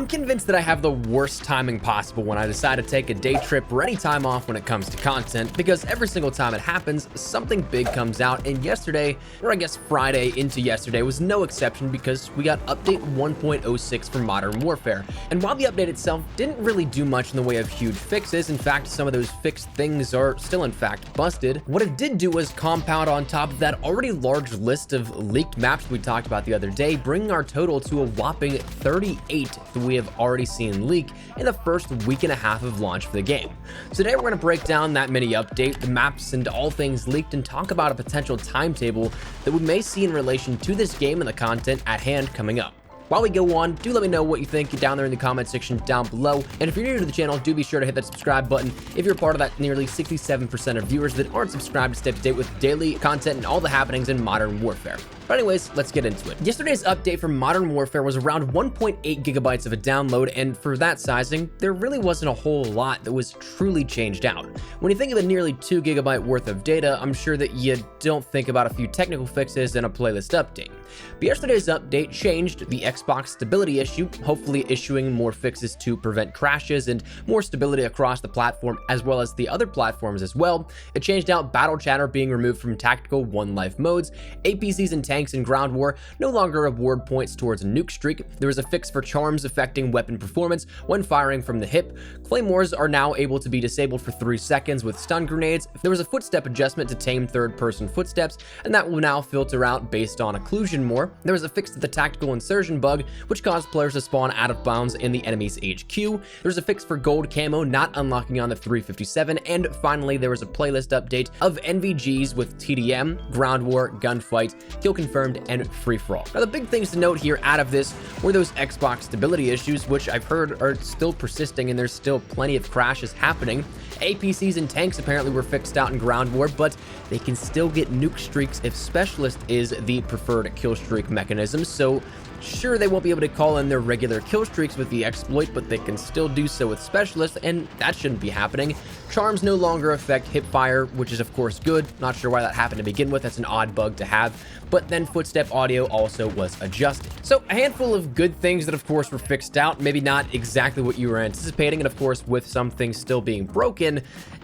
convinced that I have the worst timing possible when I decide to take a day trip or any time off when it comes to content, because every single time it happens, something big comes out, and yesterday, or I guess Friday into yesterday, was no exception because we got update 1.06 for Modern Warfare. And while the update itself didn't really do much in the way of huge fixes, in fact, some of those fixed things are still in fact busted, what it did do was compound on top of that already large list of leaked maps we talked about the other day, bringing our total to a whopping 38 that we have already seen leak in the first week and a half of launch for the game. So today we're going to break down that mini update, the maps, and all things leaked, and talk about a potential timetable that we may see in relation to this game and the content at hand coming up. While we go on, do let me know what you think down there in the comment section down below. And if you're new to the channel, do be sure to hit that subscribe button if you're part of that nearly 67% of viewers that aren't subscribed to stay up to date with daily content and all the happenings in Modern Warfare. But anyways, let's get into it. Yesterday's update for Modern Warfare was around 1.8 gigabytes of a download, and for that sizing, there really wasn't a whole lot that was truly changed out. When you think of a nearly 2 gigabyte worth of data, I'm sure that you don't think about a few technical fixes and a playlist update. But yesterday's update changed the Xbox stability issue, hopefully issuing more fixes to prevent crashes and more stability across the platform as well as the other platforms as well. It changed out battle chatter being removed from tactical one life modes, APCs and tanks in ground war no longer award points towards a nuke streak. There was a fix for charms affecting weapon performance when firing from the hip. Claymores are now able to be disabled for 3 seconds with stun grenades. There was a footstep adjustment to tame third-person footsteps, and that will now filter out based on occlusion more. There was a fix to the tactical insertion bug, which caused players to spawn out of bounds in the enemy's HQ. There's a fix for gold camo not unlocking on the 357, and finally there was a playlist update of NVGs with TDM, ground war, gunfight, kill confirmed, and free-for-all. Now the big things to note here out of this were those Xbox stability issues, which I've heard are still persisting and there's still plenty of crashes happening. APCs and tanks apparently were fixed out in ground war, but they can still get nuke streaks if specialist is the preferred kill streak mechanism. So sure, they won't be able to call in their regular kill streaks with the exploit, but they can still do so with specialists, and that shouldn't be happening. Charms no longer affect hip fire, which is of course good. Not sure why that happened to begin with. That's an odd bug to have. But then footstep audio also was adjusted. So a handful of good things that of course were fixed out, maybe not exactly what you were anticipating, and of course with some things still being broken,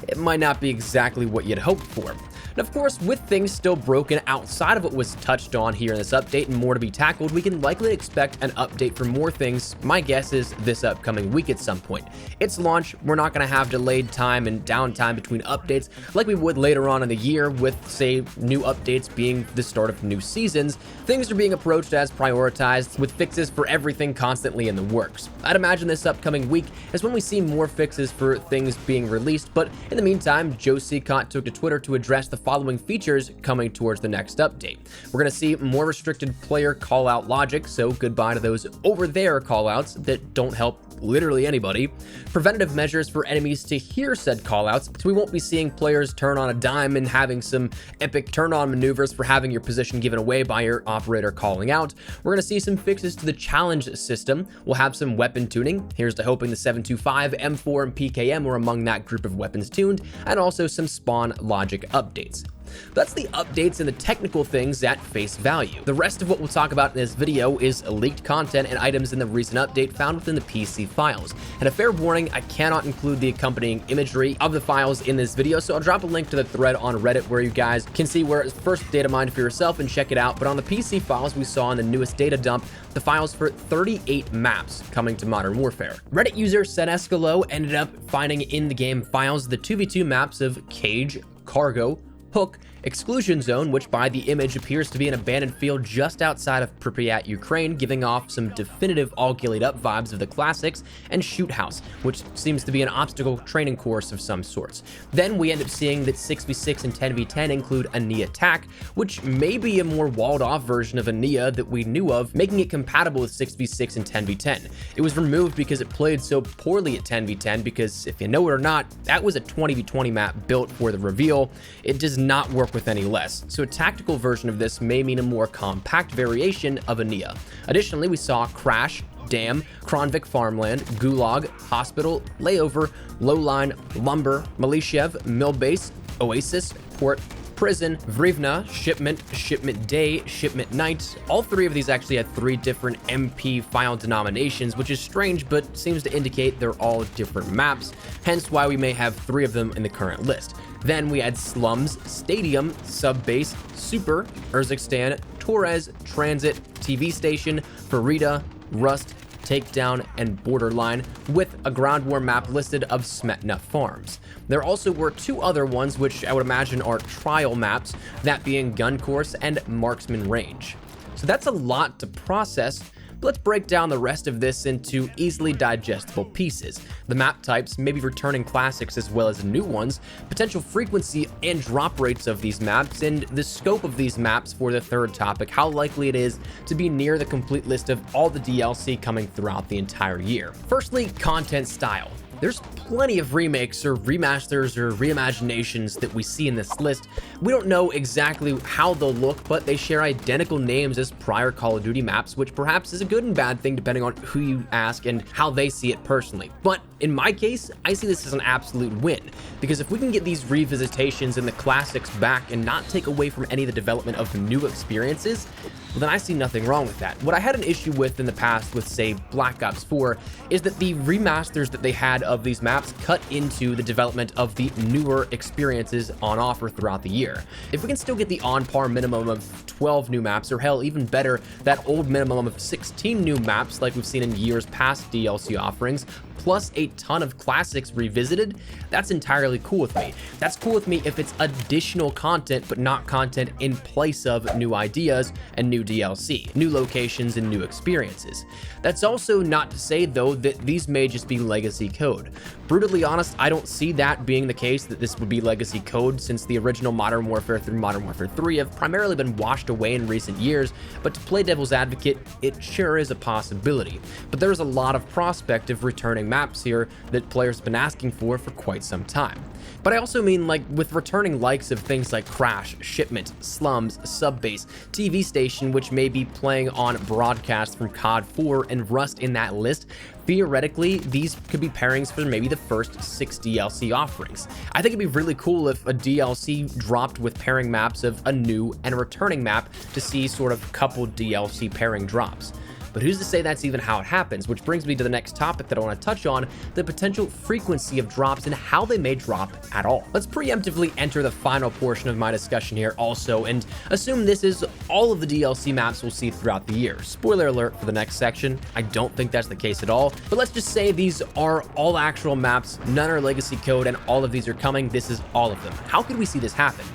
it might not be exactly what you'd hoped for. And of course, with things still broken outside of what was touched on here in this update and more to be tackled, we can likely expect an update for more things. My guess is this upcoming week at some point. It's launch, we're not going to have delayed time and downtime between updates like we would later on in the year with, say, new updates being the start of new seasons. Things are being approached as prioritized, with fixes for everything constantly in the works. I'd imagine this upcoming week is when we see more fixes for things being released, but in the meantime, Joe Secott took to Twitter to address the following features coming towards the next update. We're going to see more restricted player callout logic, so goodbye to those over there callouts that don't help literally anybody. Preventative measures for enemies to hear said callouts, so we won't be seeing players turn on a dime and having some epic turn-on maneuvers for having your position given away by your operator calling out. We're going to see some fixes to the challenge system. We'll have some weapon tuning. Here's to hoping the 725, M4, and PKM were among that group of weapons tuned, and also some spawn logic updates. That's the updates and the technical things at face value. The rest of what we'll talk about in this video is leaked content and items in the recent update found within the PC files. And a fair warning, I cannot include the accompanying imagery of the files in this video, so I'll drop a link to the thread on Reddit where you guys can see where it's first data mined for yourself and check it out. But on the PC files we saw in the newest data dump, the files for 38 maps coming to Modern Warfare. Reddit user Senescalo ended up finding in the game files the 2v2 maps of Cage, Cargo, Hook, Exclusion Zone, which by the image appears to be an abandoned field just outside of Pripyat, Ukraine, giving off some definitive all gillied up vibes of the classics, and Shoot House, which seems to be an obstacle training course of some sorts. Then we end up seeing that 6v6 and 10v10 include a Nia TAC, which may be a more walled off version of a Nia that we knew of, making it compatible with 6v6 and 10v10. It was removed because it played so poorly at 10v10, because if you know it or not, that was a 20v20 map built for the reveal. It does not work with any less, so a tactical version of this may mean a more compact variation of a Nia. Additionally, we saw Crash, Dam, Kronvik Farmland, Gulag, Hospital, Layover, Lowline, Lumber, Malishev, Millbase, Oasis, Port, Prison, Vrivna, Shipment, Shipment Day, Shipment Night. All three of these actually had 3 different MP file denominations, which is strange, but seems to indicate they're all different maps, hence why we may have 3 of them in the current list. Then we had Slums, Stadium, Subbase, Super, Urzikstan, Torres, Transit, TV Station, Farida, Rust, Takedown, and Borderline, with a ground war map listed of Smetna Farms. There also were 2 other ones which I would imagine are trial maps, that being Gun Course and Marksman Range. So that's a lot to process. But let's break down the rest of this into easily digestible pieces. The map types, maybe returning classics as well as new ones, potential frequency and drop rates of these maps, and the scope of these maps for the third topic, how likely it is to be near the complete list of all the DLC coming throughout the entire year. Firstly, content style. There's plenty of remakes or remasters or reimaginations that we see in this list. We don't know exactly how they'll look, but they share identical names as prior Call of Duty maps, which perhaps is a good and bad thing depending on who you ask and how they see it personally. But in my case, I see this as an absolute win, because if we can get these revisitations and the classics back and not take away from any of the development of the new experiences, well, then I see nothing wrong with that. What I had an issue with in the past with, say, Black Ops 4 is that the remasters that they had of these maps cut into the development of the newer experiences on offer throughout the year. If we can still get the on-par minimum of 12 new maps, or hell, even better, that old minimum of 16 new maps like we've seen in years past DLC offerings, plus a ton of classics revisited, that's entirely cool with me. That's cool with me if it's additional content, but not content in place of new ideas and new DLC, new locations and new experiences. That's also not to say, though, that these may just be legacy code. Brutally honest, I don't see that being the case, that this would be legacy code, since the original Modern Warfare through Modern Warfare 3 have primarily been washed away in recent years, but to play devil's advocate, it sure is a possibility. But there's a lot of prospect of returning maps here that players have been asking for quite some time. But I also mean, like, with returning likes of things like Crash, Shipment, Slums, Subbase, TV Station, which may be playing on broadcast from COD 4 and Rust in that list, theoretically, these could be pairings for maybe the first 6 DLC offerings. I think it'd be really cool if a DLC dropped with pairing maps of a new and a returning map to see sort of coupled DLC pairing drops. But who's to say that's even how it happens? Which brings me to the next topic that I want to touch on, the potential frequency of drops and how they may drop at all. Let's preemptively enter the final portion of my discussion here also, and assume this is all of the DLC maps we'll see throughout the year. Spoiler alert for the next section, I don't think that's the case at all, but let's just say these are all actual maps, none are legacy code, and all of these are coming. This is all of them. How could we see this happen?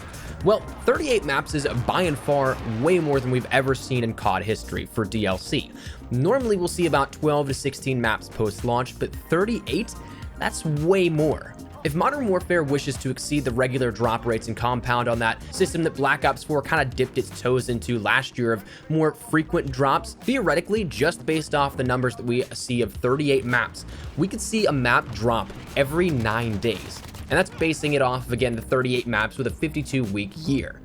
Well, 38 maps is by and far way more than we've ever seen in COD history for DLC. Normally we'll see about 12 to 16 maps post-launch, but 38? That's way more. If Modern Warfare wishes to exceed the regular drop rates and compound on that system that Black Ops 4 kind of dipped its toes into last year of more frequent drops, theoretically, just based off the numbers that we see of 38 maps, we could see a map drop every 9 days. And that's basing it off of, again, the 38 maps with a 52-week year.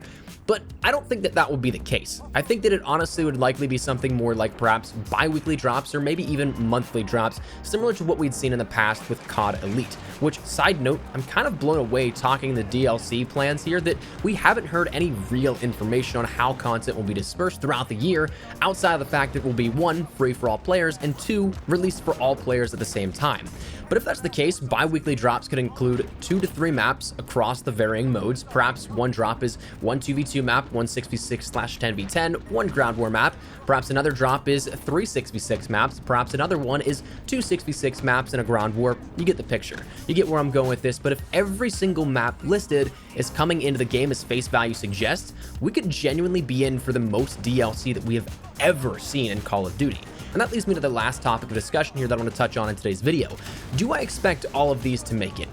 But I don't think that that will be the case. I think that it honestly would likely be something more like perhaps bi-weekly drops or maybe even monthly drops, similar to what we'd seen in the past with COD Elite. Which, side note, I'm kind of blown away talking the DLC plans here that we haven't heard any real information on how content will be dispersed throughout the year, outside of the fact that it will be 1, free for all players, and 2, released for all players at the same time. But if that's the case, bi-weekly drops could include 2 to 3 maps across the varying modes. Perhaps one drop is 1 2v2 map, 1 6v6/10v10, 1 ground war map. Perhaps another drop is 3 6v6 maps. Perhaps another one is 2 6v6 maps and a ground war. You get the picture. You get where I'm going with this, but if every single map listed is coming into the game as face value suggests, we could genuinely be in for the most DLC that we have ever seen in Call of Duty. And that leads me to the last topic of discussion here that I want to touch on in today's video. Do I expect all of these to make it?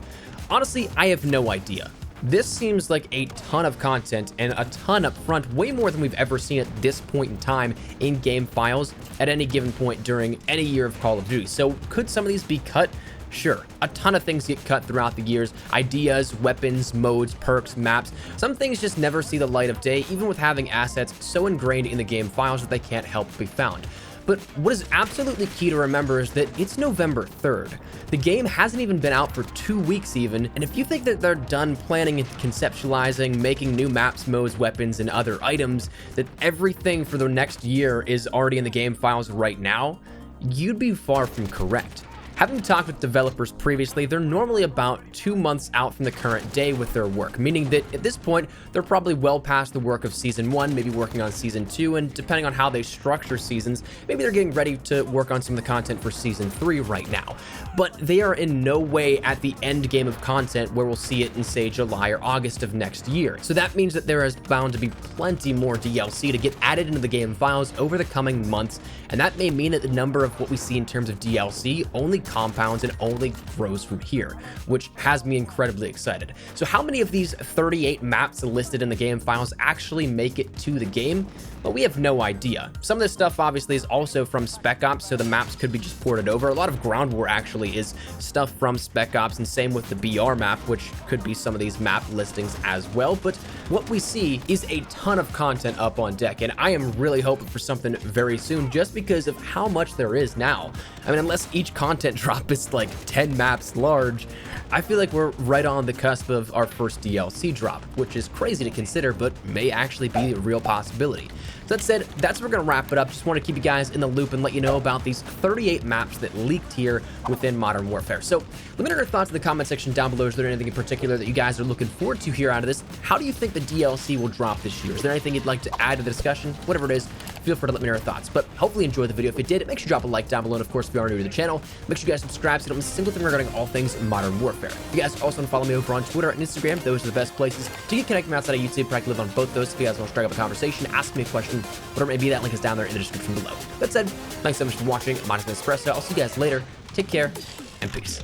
Honestly, I have no idea. This seems like a ton of content and a ton up front, way more than we've ever seen at this point in time in game files at any given point during any year of Call of Duty. So could some of these be cut? Sure, a ton of things get cut throughout the years. Ideas, weapons, modes, perks, maps. Some things just never see the light of day, even with having assets so ingrained in the game files that they can't help but be found. But what is absolutely key to remember is that it's November 3rd. The game hasn't even been out for 2 weeks even, and if you think that they're done planning and conceptualizing, making new maps, modes, weapons, and other items, that everything for the next year is already in the game files right now, you'd be far from correct. Having talked with developers previously, they're normally about 2 months out from the current day with their work, meaning that at this point, they're probably well past the work of Season 1, maybe working on Season 2, and depending on how they structure seasons, maybe they're getting ready to work on some of the content for Season 3 right now. But they are in no way at the end game of content where we'll see it in, say, July or August of next year. So that means that there is bound to be plenty more DLC to get added into the game files over the coming months, and that may mean that the number of what we see in terms of DLC only compounds and only grows from here, which has me incredibly excited. So how many of these 38 maps listed in the game files actually make it to the game? Well, we have no idea. Some of this stuff obviously is also from Spec Ops, so the maps could be just ported over. A lot of Ground War actually is stuff from Spec Ops, and same with the BR map, which could be some of these map listings as well. But what we see is a ton of content up on deck, and I am really hoping for something very soon just because of how much there is now. I mean, unless each content drop is like 10 maps large, I feel like we're right on the cusp of our first DLC drop, which is crazy to consider, but may actually be a real possibility. So that said, that's where we're going to wrap it up. Just want to keep you guys in the loop and let you know about these 38 maps that leaked here within Modern Warfare. So let me know your thoughts in the comment section down below. Is there anything in particular that you guys are looking forward to here out of this? How do you think the DLC will drop this year? Is there anything you'd like to add to the discussion? Whatever it is, feel free to let me know your thoughts. But hopefully you enjoyed the video. If you did, make sure you drop a like down below. And of course, if you are new to the channel, make sure you guys subscribe so you don't miss a single thing regarding all things Modern Warfare. You guys also want to follow me over on Twitter and Instagram. Those are the best places to get connected outside of YouTube. I can live on both those. If you guys want to strike up a conversation, ask me a question, whatever it may be, that link is down there in the description below. That said, thanks so much for watching. My name is Espresso. I'll see you guys later. Take care and peace.